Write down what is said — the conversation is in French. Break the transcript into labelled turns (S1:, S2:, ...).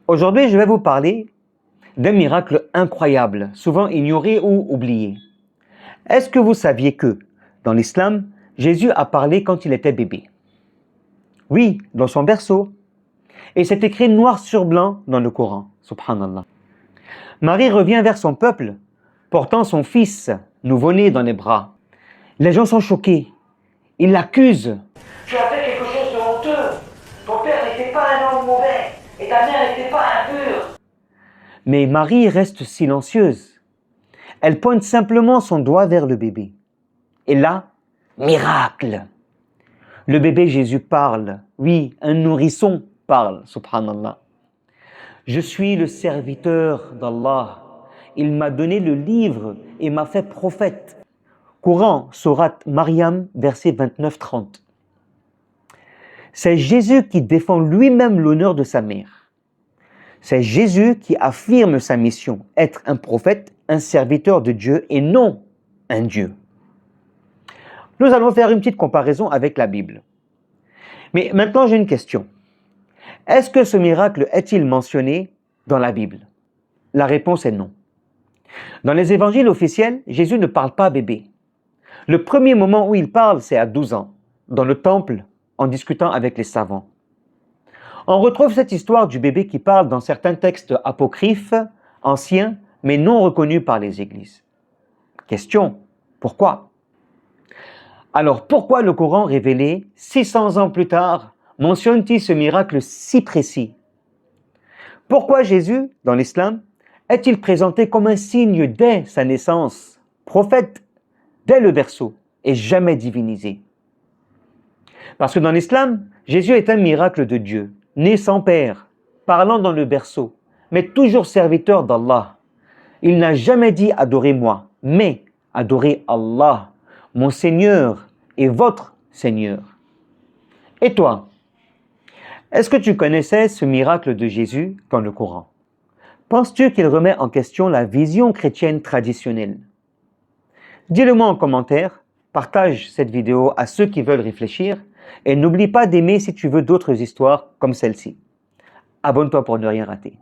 S1: Aujourd'hui, je vais vous parler d'un miracle incroyable, souvent ignoré ou oublié. Est-ce que vous saviez que, dans l'islam, Jésus a parlé quand il était bébé? Oui, dans son berceau. Et c'est écrit noir sur blanc dans le Coran, subhanallah. Marie revient vers son peuple, portant son fils nouveau-né dans les bras. Les gens sont choqués. Ils l'accusent.
S2: Tu as fait quelque chose de honteux. Ton père n'était pas un homme mauvais et ta mère n'était pas impure.
S1: Mais Marie reste silencieuse. Elle pointe simplement son doigt vers le bébé. Et là, miracle! Le bébé Jésus parle. Oui, un nourrisson parle, subhanallah. Je suis le serviteur d'Allah. Il m'a donné le livre et m'a fait prophète. Coran, sourate Maryam, verset 29-30. C'est Jésus qui défend lui-même l'honneur de sa mère. C'est Jésus qui affirme sa mission, être un prophète, un serviteur de Dieu et non un Dieu. Nous allons faire une petite comparaison avec la Bible. Mais maintenant, j'ai une question. Est-ce que ce miracle est-il mentionné dans la Bible? La réponse est non. Dans les évangiles officiels, Jésus ne parle pas bébé. Le premier moment où il parle, c'est à 12 ans, dans le temple, en discutant avec les savants. On retrouve cette histoire du bébé qui parle dans certains textes apocryphes, anciens, mais non reconnus par les églises. Question, pourquoi? Alors pourquoi le Coran révélé 600 ans plus tard mentionne-t-il ce miracle si précis? Pourquoi Jésus, dans l'islam, est-il présenté comme un signe dès sa naissance, prophète dès le berceau et jamais divinisé? Parce que dans l'islam, Jésus est un miracle de Dieu, né sans père, parlant dans le berceau, mais toujours serviteur d'Allah. Il n'a jamais dit « adorez-moi », mais « adorez Allah, mon Seigneur et votre Seigneur ». Et toi, est-ce que tu connaissais ce miracle de Jésus dans le Coran? Penses-tu qu'il remet en question la vision chrétienne traditionnelle? Dis-le-moi en commentaire, partage cette vidéo à ceux qui veulent réfléchir et n'oublie pas d'aimer si tu veux d'autres histoires comme celle-ci. Abonne-toi pour ne rien rater.